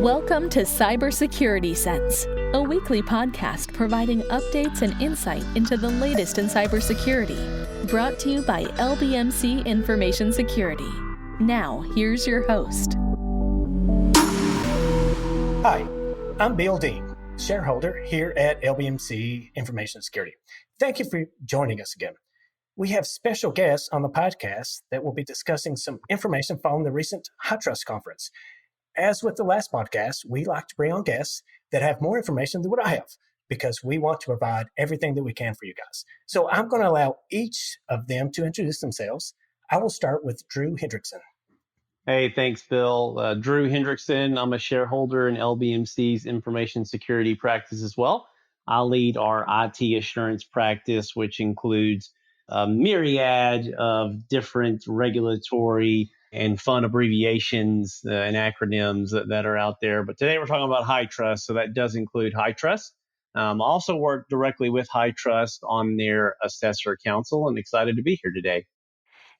Welcome to Cybersecurity Sense, a weekly podcast providing updates and insight into the latest in cybersecurity, brought to you by LBMC Information Security. Now, here's your host. Hi, I'm Bill Dean, shareholder here at LBMC Information Security. Thank you for joining us again. We have special guests on the podcast that will be discussing some information following the recent HITRUST conference. As with the last podcast, we like to bring on guests that have more information than what I have because we want to provide everything that we can for you guys. So I'm going to allow each of them to introduce themselves. I will start with Drew Hendrickson. Hey, thanks, Bill. Drew Hendrickson. I'm a shareholder in LBMC's Information Security practice as well. I lead our IT assurance practice, which includes a myriad of different regulatory and fun abbreviations and acronyms that are out there. But today we're talking about HITRUST, so that does include HITRUST. I also work directly with HITRUST on their assessor council and excited to be here today.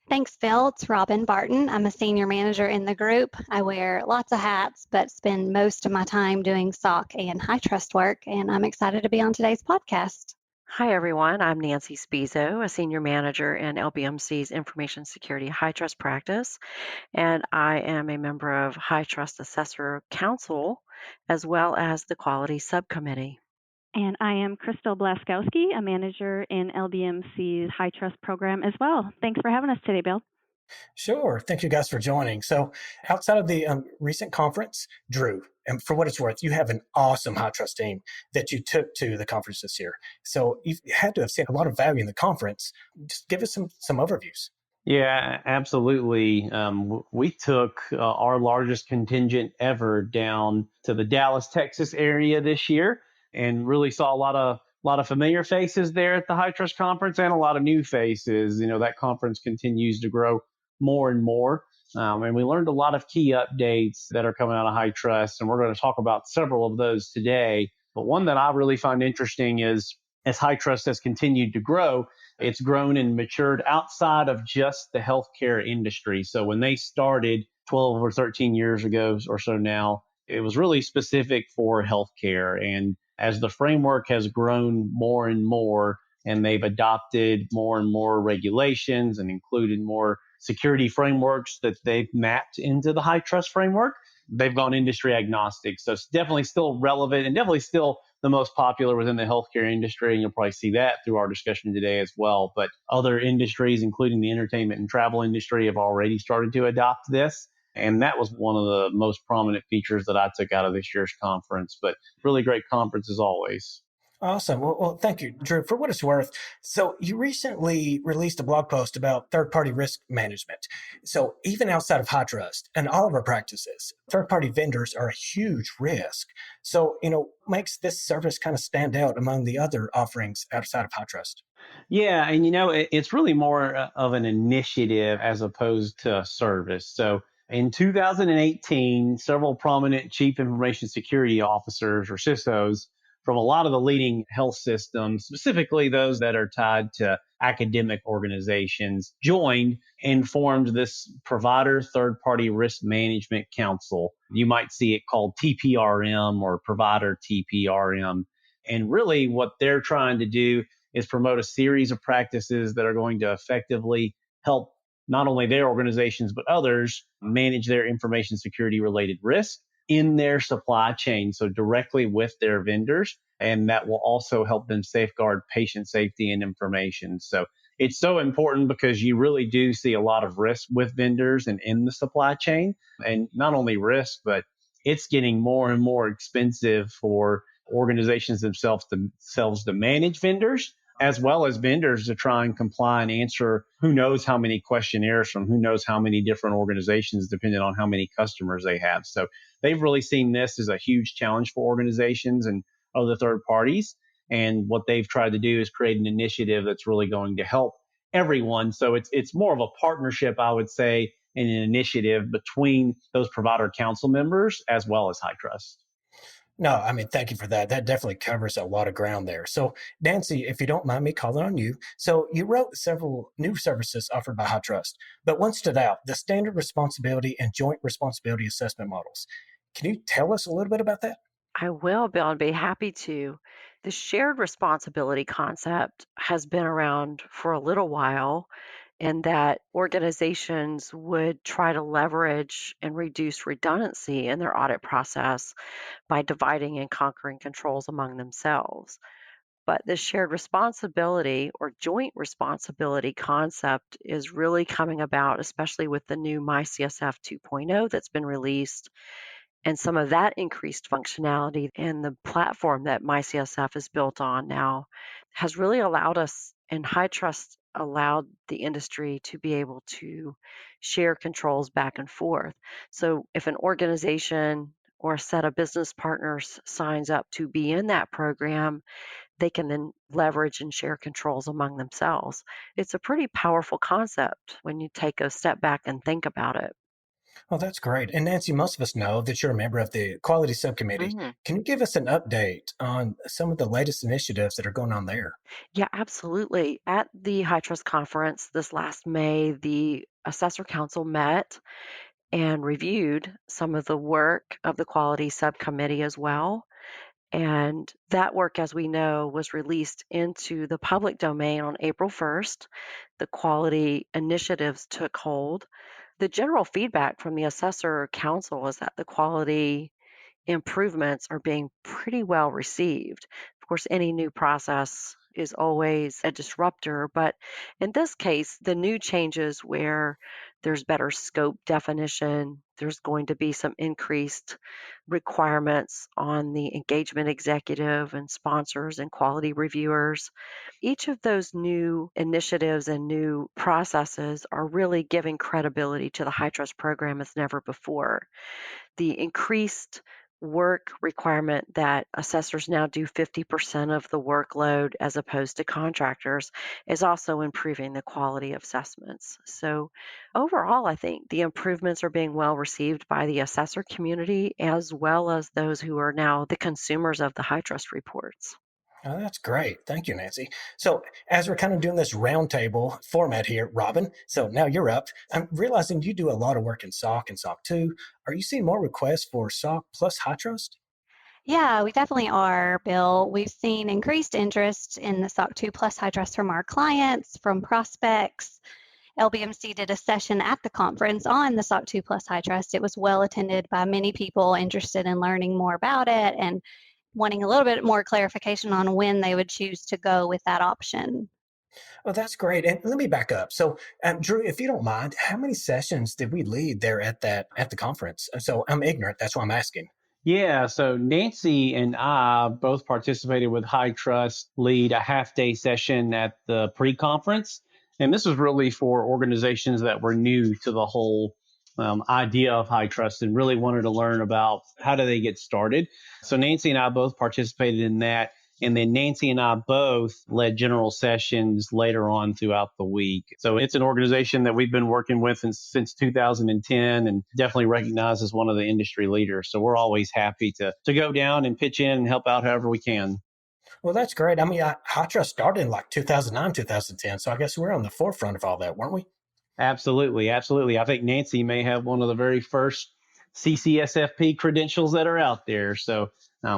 Thanks, Phil. It's Robin Barton. I'm a senior manager in the group. I wear lots of hats, but spend most of my time doing SOC and HITRUST work, and I'm excited to be on today's podcast. Hi, everyone. I'm Nancy Spizo, a senior manager in LBMC's Information Security HITRUST practice, and I am a member of HITRUST Assessor Council, as well as the Quality Subcommittee. And I am Crystal Blaskowski, a manager in LBMC's HITRUST program as well. Thanks for having us today, Bill. Sure. Thank you guys for joining. So outside of the recent conference, Drew, and for what it's worth, you have an awesome HITRUST team that you took to the conference this year. So you had to have seen a lot of value in the conference. Just give us some overviews. Yeah, absolutely. We took our largest contingent ever down to the Dallas, Texas area this year and really saw a lot of familiar faces there at the HITRUST conference and a lot of new faces. You know, that conference continues to grow more and more. And we learned a lot of key updates that are coming out of HITRUST, and we're going to talk about several of those today. But one that I really find interesting is as HITRUST has continued to grow, it's grown and matured outside of just the healthcare industry. So when they started 12 or 13 years ago or so now, it was really specific for healthcare. And as the framework has grown more and more, and they've adopted more and more regulations and included more security frameworks that they've mapped into the HITRUST framework, they've gone industry agnostic. So it's definitely still relevant and definitely still the most popular within the healthcare industry. And you'll probably see that through our discussion today as well. But other industries, including the entertainment and travel industry, have already started to adopt this. And that was one of the most prominent features that I took out of this year's conference. But really great conference as always. Awesome. Well, thank you, Drew. For what it's worth, so you recently released a blog post about third-party risk management. So even outside of HITRUST and all of our practices, third-party vendors are a huge risk. So, makes this service kind of stand out among the other offerings outside of HITRUST. Yeah, and it's really more of an initiative as opposed to a service. So in 2018, several prominent chief information security officers or CISOs from a lot of the leading health systems, specifically those that are tied to academic organizations, joined and formed this Provider Third-Party Risk Management Council. You might see it called TPRM or Provider TPRM. And really what they're trying to do is promote a series of practices that are going to effectively help not only their organizations, but others manage their information security related risk in their supply chain, so directly with their vendors, and that will also help them safeguard patient safety and information. So it's so important because you really do see a lot of risk with vendors and in the supply chain, and not only risk, but it's getting more and more expensive for organizations themselves to manage vendors, as well as vendors to try and comply and answer who knows how many questionnaires from who knows how many different organizations, depending on how many customers they have. So they've really seen this as a huge challenge for organizations and other third parties. And what they've tried to do is create an initiative that's really going to help everyone. So it's more of a partnership, I would say, and an initiative between those provider council members as well as HITRUST. No, thank you for that. That definitely covers a lot of ground there. So, Nancy, if you don't mind me calling on you. So you wrote several new services offered by HITRUST, but one stood out, the standard responsibility and joint responsibility assessment models. Can you tell us a little bit about that? I will, Bill, and be happy to. The shared responsibility concept has been around for a little while, and that organizations would try to leverage and reduce redundancy in their audit process by dividing and conquering controls among themselves. But the shared responsibility or joint responsibility concept is really coming about, especially with the new MyCSF 2.0 that's been released, and some of that increased functionality and the platform that MyCSF is built on now has really allowed us, and HITRUST allowed the industry to be able to share controls back and forth. So if an organization or a set of business partners signs up to be in that program, they can then leverage and share controls among themselves. It's a pretty powerful concept when you take a step back and think about it. Oh, that's great. And Nancy, most of us know that you're a member of the Quality Subcommittee. Mhm. Can you give us an update on some of the latest initiatives that are going on there? Yeah, absolutely. At the High Trust Conference this last May, the Assessor Council met and reviewed some of the work of the Quality Subcommittee as well. And that work, as we know, was released into the public domain on April 1st. The quality initiatives took hold. The general feedback from the Assessor Council is that the quality improvements are being pretty well received. Of course, any new process is always a disruptor, but in this case, the new changes where there's better scope definition, there's going to be some increased requirements on the engagement executive and sponsors and quality reviewers. Each of those new initiatives and new processes are really giving credibility to the high trust program as never before. The increased work requirement that assessors now do 50% of the workload as opposed to contractors is also improving the quality of assessments. So overall, I think the improvements are being well received by the assessor community as well as those who are now the consumers of the high trust reports. Oh, that's great. Thank you, Nancy. So, as we're kind of doing this roundtable format here, Robin, so now you're up. I'm realizing you do a lot of work in SOC and SOC 2. Are you seeing more requests for SOC plus high trust? Yeah, we definitely are, Bill. We've seen increased interest in the SOC 2 Plus High Trust from our clients, from prospects. LBMC did a session at the conference on the SOC 2 Plus High Trust. It was well attended by many people interested in learning more about it and wanting a little bit more clarification on when they would choose to go with that option. Oh, that's great. And let me back up. So, Drew, if you don't mind, how many sessions did we lead there at the conference? So I'm ignorant. That's why I'm asking. Yeah, so Nancy and I both participated with High Trust lead a half day session at the pre conference. And this was really for organizations that were new to the whole idea of high trust and really wanted to learn about how do they get started. So Nancy and I both participated in that. And then Nancy and I both led general sessions later on throughout the week. So it's an organization that we've been working with since 2010 and definitely recognized as one of the industry leaders. So we're always happy to go down and pitch in and help out however we can. Well, that's great. I mean, high trust started in like 2009, 2010. So I guess we're on the forefront of all that, weren't we? Absolutely. Absolutely. I think Nancy may have one of the very first CCSFP credentials that are out there. So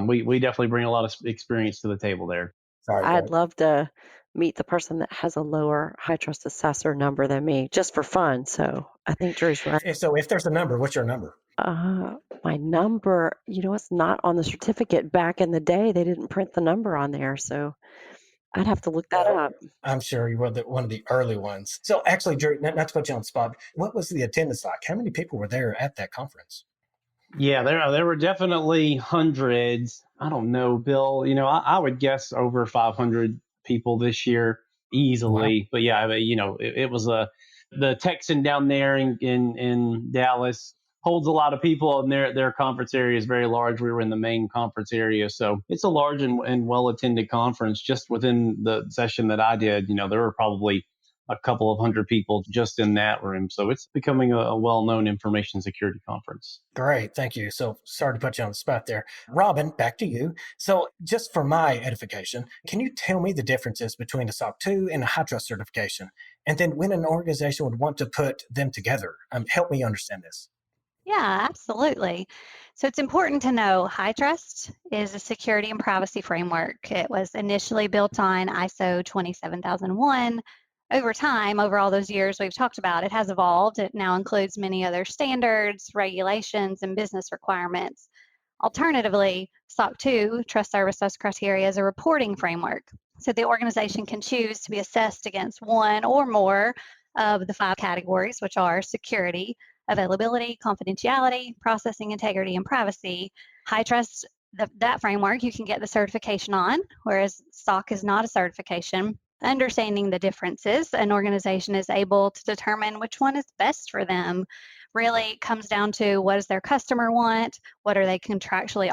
we definitely bring a lot of experience to the table there. Sorry, go I'd ahead. love to meet the person that has a lower high trust assessor number than me just for fun. So I think Drew's right. So if there's a number, what's your number? My number, it's not on the certificate. Back in the day, they didn't print the number on there. So I'd have to look that Well, up. I'm sure you were one of the early ones. So actually, Drew, not to put you on the spot, what was the attendance like? How many people were there at that conference? Yeah, there were definitely hundreds. I don't know, Bill. I would guess over 500 people this year Wow. easily. But yeah, it was the Texan down there in Dallas holds a lot of people, and their conference area is very large. We were in the main conference area, so it's a large and well attended conference. Just within the session that I did, there were probably a couple of hundred people just in that room. So it's becoming a well-known information security conference. Great. Thank you. So sorry to put you on the spot there. Robin, back to you. So just for my edification, can you tell me the differences between a SOC 2 and a high trust certification? And then when an organization would want to put them together, help me understand this. Yeah, absolutely. So it's important to know HITRUST is a security and privacy framework. It was initially built on ISO 27001. Over time, over all those years we've talked about, it has evolved. It now includes many other standards, regulations, and business requirements. Alternatively, SOC 2, Trust Service Test Criteria, is a reporting framework. So the organization can choose to be assessed against one or more of the 5 categories, which are security, availability, confidentiality, processing integrity, and privacy. HITRUST, that framework you can get the certification on, whereas SOC is not a certification. Understanding the differences, an organization is able to determine which one is best for them. Really comes down to what does their customer want, what are they contractually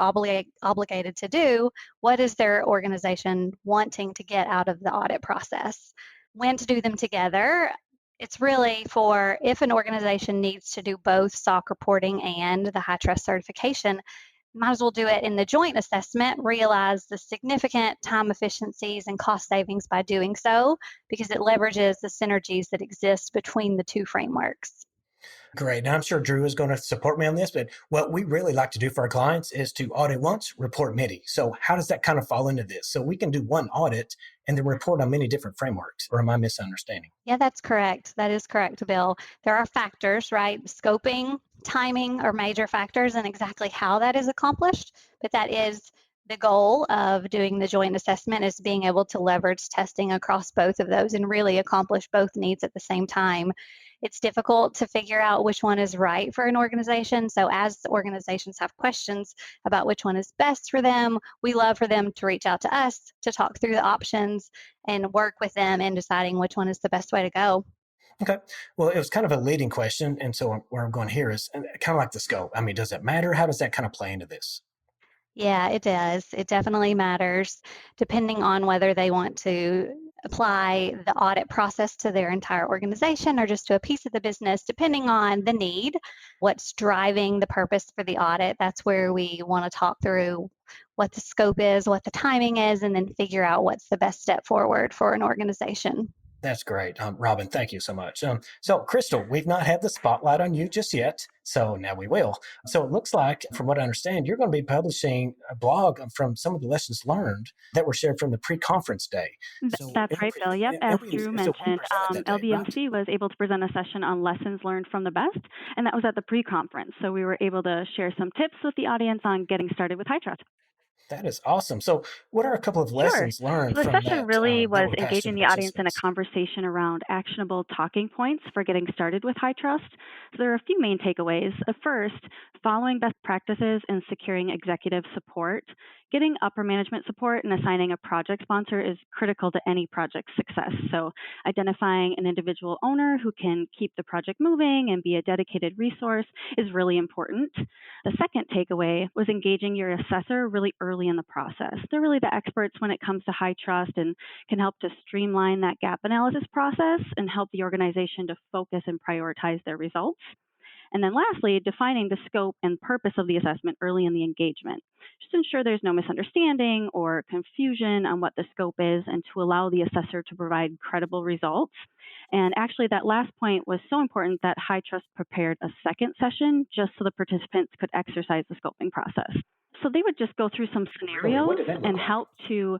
obligated to do, what is their organization wanting to get out of the audit process. When to do them together, it's really for if an organization needs to do both SOC reporting and the HITRUST certification, might as well do it in the joint assessment, realize the significant time efficiencies and cost savings by doing so, because it leverages the synergies that exist between the 2 frameworks. Great. Now, I'm sure Drew is going to support me on this, but what we really like to do for our clients is to audit once, report many. So how does that kind of fall into this? So we can do one audit and then report on many different frameworks, or am I misunderstanding? Yeah, that's correct. That is correct, Bill. There are factors, right? Scoping, timing are major factors in exactly how that is accomplished, but that is the goal of doing the joint assessment, is being able to leverage testing across both of those and really accomplish both needs at the same time. It's difficult to figure out which one is right for an organization. So as organizations have questions about which one is best for them, we love for them to reach out to us to talk through the options and work with them in deciding which one is the best way to go. Okay. Well, it was kind of a leading question. And so where I'm going here is kind of like the scope. I mean, does it matter? How does that kind of play into this? Yeah, it does. It definitely matters depending on whether they want to apply the audit process to their entire organization or just to a piece of the business, depending on the need, what's driving the purpose for the audit. That's where we want to talk through what the scope is, what the timing is, and then figure out what's the best step forward for an organization. That's great. Robin, thank you so much. So, Crystal, we've not had the spotlight on you just yet, so now we will. So it looks like, from what I understand, you're going to be publishing a blog from some of the lessons learned that were shared from the pre-conference day. That's right, Bill. Yep, as Drew mentioned, LBMC was able to present a session on lessons learned from the best, and that was at the pre-conference. So we were able to share some tips with the audience on getting started with HITRUST. That is awesome. So what are a couple of lessons learned So the from session that? really was that were passed to engaging the the audience in a participants? conversation around actionable talking points for getting started with HITRUST. So there are a few main takeaways. First, following best practices and securing executive support. Getting upper management support and assigning a project sponsor is critical to any project success. So identifying an individual owner who can keep the project moving and be a dedicated resource is really important. The second takeaway was engaging your assessor really early in the process. They're really the experts when it comes to HITRUST and can help to streamline that gap analysis process and help the organization to focus and prioritize their results. And then lastly, defining the scope and purpose of the assessment early in the engagement. Just ensure there's no misunderstanding or confusion on what the scope is and to allow the assessor to provide credible results. And actually, that last point was so important that HITRUST prepared a second session just so the participants could exercise the scoping process. So they would just go through some scenarios and help to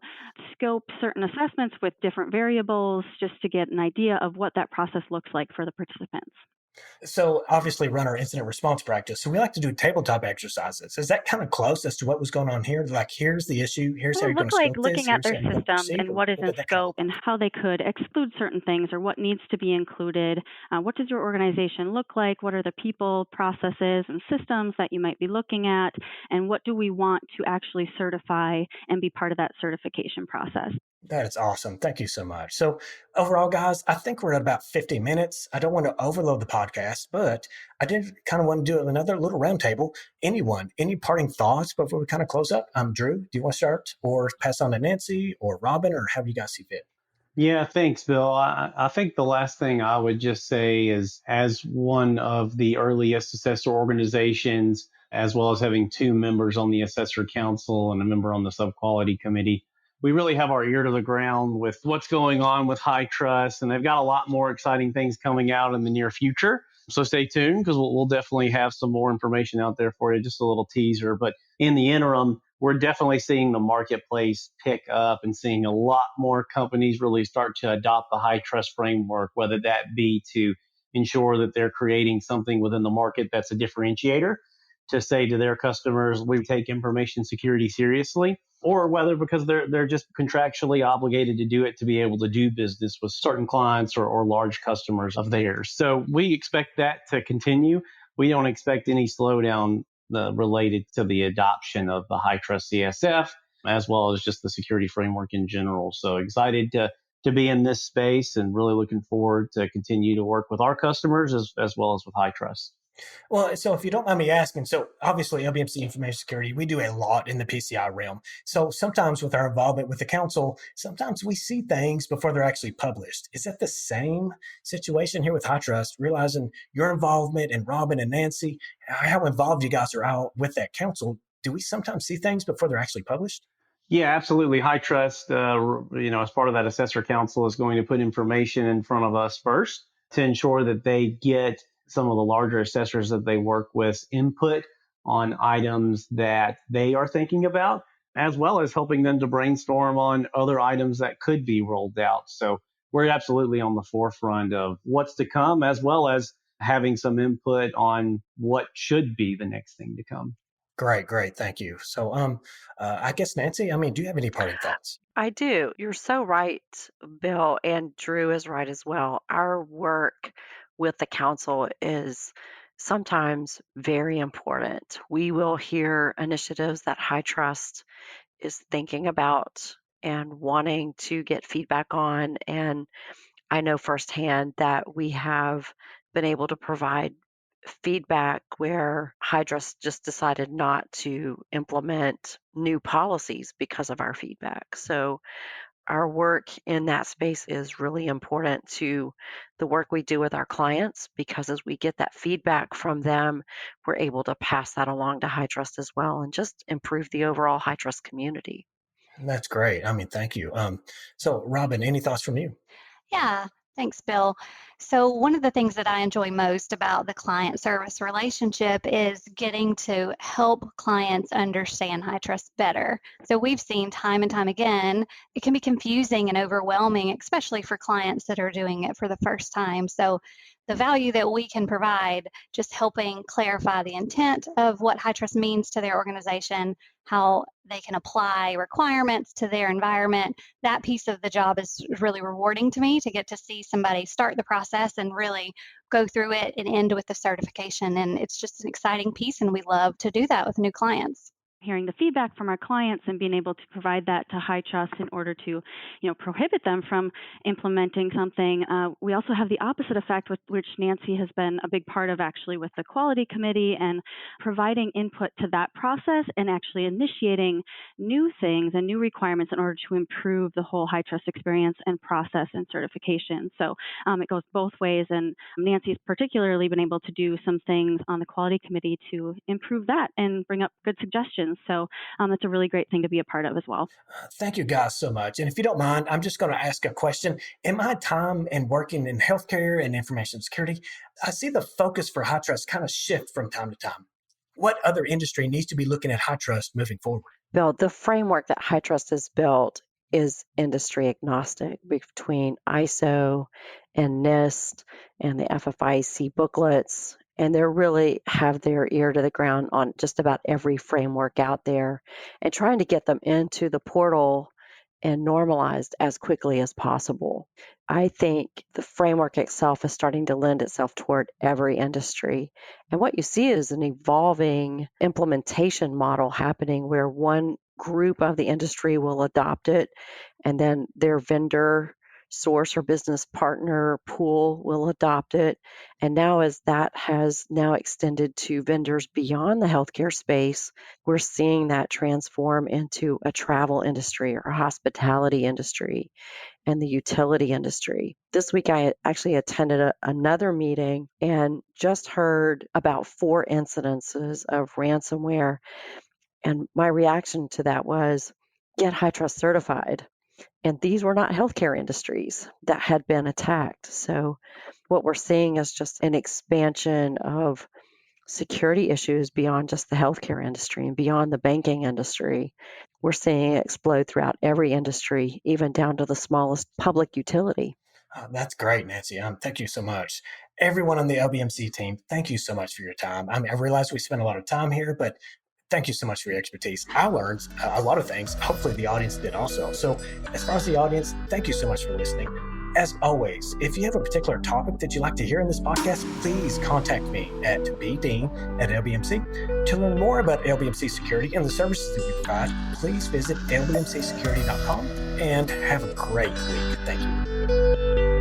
scope certain assessments with different variables just to get an idea of what that process looks like for the participants. So obviously run our incident response practice. So we like to do tabletop exercises. Is that kind of close as to what was going on here? Like, here's the issue. Here's how Well, you're going look to like scope looking this. at their Here's how you're going to systems proceed. and what is in Did that kind of scope and how they could exclude certain things or what needs to be included. What does your organization look like? What are the people, processes, and systems that you might be looking at? And what do we want to actually certify and be part of that certification process? That is awesome. Thank you so much. So overall, guys, I think we're at about 50 minutes. I don't want to overload the podcast, but I did kind of want to do another little roundtable. Any parting thoughts before we kind of close up? Drew, do you want to start or pass on to Nancy or Robin, or how do you guys see fit? Yeah, thanks, Bill. I think the last thing I would just say is, as one of the earliest assessor organizations, as well as having 2 members on the assessor council and a member on the sub-quality committee, we really have our ear to the ground with what's going on with HITRUST, and they've got a lot more exciting things coming out in the near future. So stay tuned because we'll definitely have some more information out there for you, just a little teaser. But in the interim, we're definitely seeing the marketplace pick up and seeing a lot more companies really start to adopt the HITRUST framework, whether that be to ensure that they're creating something within the market that's a differentiator to say to their customers, we take information security seriously, or whether because they're just contractually obligated to do it to be able to do business with certain clients or large customers of theirs. So we expect that to continue. We don't expect any slowdown related to the adoption of the HITRUST CSF, as well as just the security framework in general. So excited to be in this space and really looking forward to continue to work with our customers as well as with HITRUST. Well, so if you don't mind me asking, so obviously LBMC Information Security, we do a lot in the PCI realm. So sometimes with our involvement with the council, sometimes we see things before they're actually published. Is that the same situation here with HITRUST, realizing your involvement and Robin and Nancy, how involved you guys are out with that council? Do we sometimes see things before they're actually published? Yeah, absolutely. HITRUST, as part of that assessor council, is going to put information in front of us first to ensure that they get some of the larger assessors that they work with input on items that they are thinking about, as well as helping them to brainstorm on other items that could be rolled out. So we're absolutely on the forefront of what's to come, as well as having some input on what should be the next thing to come. Great, great. Thank you. So, I guess, Nancy, do you have any parting thoughts? I do. You're so right, Bill, and Drew is right as well. Our work with the council is sometimes very important. We will hear initiatives that HITRUST is thinking about and wanting to get feedback on. And I know firsthand that we have been able to provide feedback where HITRUST just decided not to implement new policies because of our feedback. So our work in that space is really important to the work we do with our clients, because as we get that feedback from them, we're able to pass that along to HITRUST as well and just improve the overall HITRUST community. That's great. Thank you. So, Robin, any thoughts from you? Yeah, thanks, Bill. So, one of the things that I enjoy most about the client service relationship is getting to help clients understand HITRUST better. So, we've seen time and time again, it can be confusing and overwhelming, especially for clients that are doing it for the first time. So, the value that we can provide, just helping clarify the intent of what HITRUST means to their organization, how they can apply requirements to their environment, that piece of the job is really rewarding to me, to get to see somebody start the process and really go through it and end with the certification. And it's just an exciting piece, and we love to do that with new clients. Hearing the feedback from our clients and being able to provide that to HITRUST in order to, prohibit them from implementing something. We also have the opposite effect, which Nancy has been a big part of, actually, with the quality committee and providing input to that process and actually initiating new things and new requirements in order to improve the whole HITRUST experience and process and certification. So it goes both ways, and Nancy's particularly been able to do some things on the quality committee to improve that and bring up good suggestions. So that's a really great thing to be a part of as well. Thank you guys so much. And if you don't mind, I'm just going to ask a question. In my time and working in healthcare and information security, I see the focus for HITRUST kind of shift from time to time. What other industry needs to be looking at HITRUST moving forward? Bill, the framework that HITRUST has built is industry agnostic between ISO and NIST and the FFIEC booklets. And they really have their ear to the ground on just about every framework out there and trying to get them into the portal and normalized as quickly as possible. I think the framework itself is starting to lend itself toward every industry. And what you see is an evolving implementation model happening where one group of the industry will adopt it, and then their vendor source or business partner pool will adopt it. And now, as that has now extended to vendors beyond the healthcare space, we're seeing that transform into a travel industry or a hospitality industry and the utility industry. This week, I actually attended another meeting and just heard about 4 incidences of ransomware. And my reaction to that was, get HITRUST certified. And these were not healthcare industries that had been attacked. So what we're seeing is just an expansion of security issues beyond just the healthcare industry and beyond the banking industry. We're seeing it explode throughout every industry, even down to the smallest public utility. That's great, Nancy. Thank you so much. Everyone on the LBMC team, thank you so much for your time. I realize we spent a lot of time here, but thank you so much for your expertise. I learned a lot of things. Hopefully the audience did also. So as far as the audience, thank you so much for listening. As always, if you have a particular topic that you'd like to hear in this podcast, please contact me at bdean@LBMC. To learn more about LBMC Security and the services that we provide, please visit lbmcsecurity.com and have a great week. Thank you.